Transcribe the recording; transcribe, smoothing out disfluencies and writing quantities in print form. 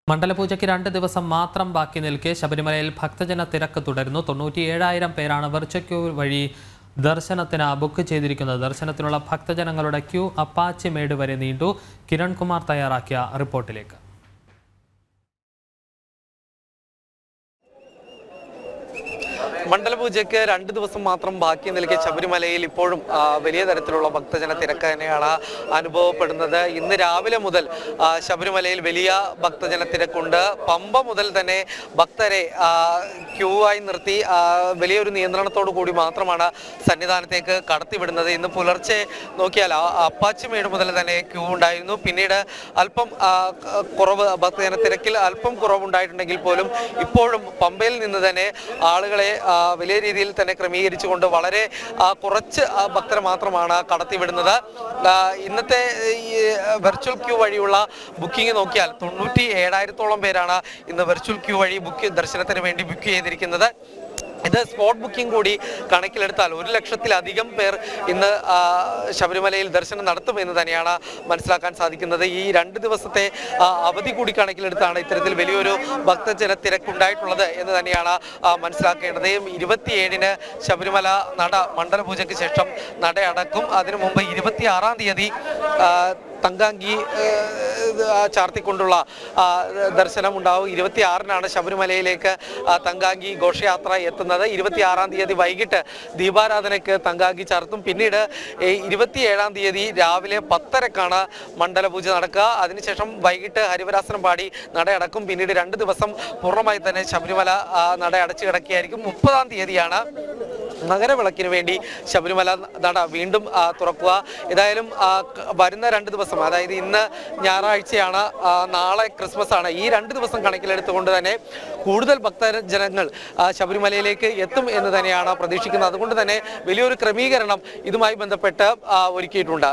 മണ്ഡലപൂജയ്ക്ക് 2 ദിവസം മാത്രം ബാക്കി നിൽക്കെ ശബരിമലയിൽ ഭക്തജന തിരക്ക് തുടരുന്നു. 97,000 പേരാണ് വെർച്വൽ ക്യൂ വഴി ദർശനത്തിന് ബുക്ക് ചെയ്തിരിക്കുന്നത്. ദർശനത്തിനുള്ള ഭക്തജനങ്ങളുടെ ക്യൂ അപ്പാച്ചിമേട് വരെ നീണ്ടു. കിരൺ കുമാർ തയ്യാറാക്കിയ റിപ്പോർട്ടിലേക്ക്. മണ്ഡലപൂജയ്ക്ക് 2 ദിവസം മാത്രം ബാക്കി നിൽക്കെ ശബരിമലയിൽ ഇപ്പോഴും വലിയ തരത്തിലുള്ള ഭക്തജന തിരക്ക് തന്നെയാണ് അനുഭവപ്പെടുന്നത്. ഇന്ന് രാവിലെ മുതൽ ശബരിമലയിൽ വലിയ ഭക്തജന തിരക്കുണ്ട്. പമ്പ മുതൽ തന്നെ ഭക്തരെ ക്യൂ ആയി നിർത്തി വലിയൊരു നിയന്ത്രണത്തോടു കൂടി മാത്രമാണ് സന്നിധാനത്തേക്ക് കടത്തിവിടുന്നത്. ഇന്ന് പുലർച്ചെ നോക്കിയാൽ അപ്പാച്ചിമേട് മുതൽ തന്നെ ക്യൂ ഉണ്ടായിരുന്നു. പിന്നീട് അല്പം കുറവ് ഭക്തജന തിരക്കിൽ അല്പം കുറവുണ്ടായിട്ടുണ്ടെങ്കിൽ പോലും ഇപ്പോഴും പമ്പയിൽ നിന്ന് തന്നെ ആളുകളെ വലിയ രീതിയിൽ തന്നെ ക്രമീകരിച്ചുകൊണ്ട് വളരെ കുറച്ച് ഭക്തരെ മാത്രമാണ് കടത്തിവിടുന്നത്. ഇന്നത്തെ വെർച്വൽ ക്യൂ വഴിയുള്ള ബുക്കിംഗ് നോക്കിയാൽ 97,000-ഓളം പേരാണ് ഇന്ന് വെർച്വൽ ക്യൂ വഴി ദർശനത്തിന് വേണ്ടി ബുക്ക് ചെയ്തിരിക്കുന്നത്. ഇത് സ്പോട്ട് ബുക്കിംഗ് കൂടി കണക്കിലെടുത്താൽ 1,00,000-ലധികം പേർ ഇന്ന് ശബരിമലയിൽ ദർശനം നടത്തുമെന്ന് തന്നെയാണ് മനസ്സിലാക്കാൻ സാധിക്കുന്നത്. ഈ 2 ദിവസത്തെ അവധി കൂടി കണക്കിലെടുത്താണ് ഇത്തരത്തിൽ വലിയൊരു ഭക്തജന തിരക്കുണ്ടായിട്ടുള്ളത് എന്ന് തന്നെയാണ് മനസ്സിലാക്കേണ്ടത്. 27-ന് ശബരിമല നട മണ്ഡലപൂജയ്ക്ക് ശേഷം നട അടക്കും. അതിനു മുമ്പ് 26-ാം തീയതി തങ്കാങ്കി ചാർത്തിക്കൊണ്ടുള്ള ദർശനം ഉണ്ടാവും. 26-നാണ് ശബരിമലയിലേക്ക് തങ്കാങ്കി ഘോഷയാത്ര എത്തുന്നത്. 26-ാം തീയതി വൈകിട്ട് ദീപാരാധനയ്ക്ക് തങ്കാങ്കി ചാർത്തും. പിന്നീട് 27-ാം തീയതി രാവിലെ 10:30-ക്കാണ് മണ്ഡലപൂജ നടക്കുക. അതിനുശേഷം വൈകിട്ട് ഹരിവരാസനം പാടി നടയടക്കും. പിന്നീട് 2 ദിവസം പൂർണ്ണമായി തന്നെ ശബരിമല നട അടച്ചു കിടക്കുകയായിരിക്കും. 30-ാം തീയതിയാണ് മകരവിളക്കിന് വേണ്ടി ശബരിമല നട വീണ്ടും തുറക്കുക. ഏതായാലും വരുന്ന 2 ദിവസം, അതായത് ഇന്ന് ഞായറാഴ്ചയാണ്, നാളെ ക്രിസ്മസ് ആണ്. ഈ 2 ദിവസം കണക്കിലെടുത്തുകൊണ്ട് തന്നെ കൂടുതൽ ഭക്തജനങ്ങൾ ശബരിമലയിലേക്ക് എത്തും എന്ന് തന്നെയാണ് പ്രതീക്ഷിക്കുന്നത്. അതുകൊണ്ട് തന്നെ വലിയൊരു ക്രമീകരണം ഇതുമായി ബന്ധപ്പെട്ട് ഒരുക്കിയിട്ടുണ്ട്.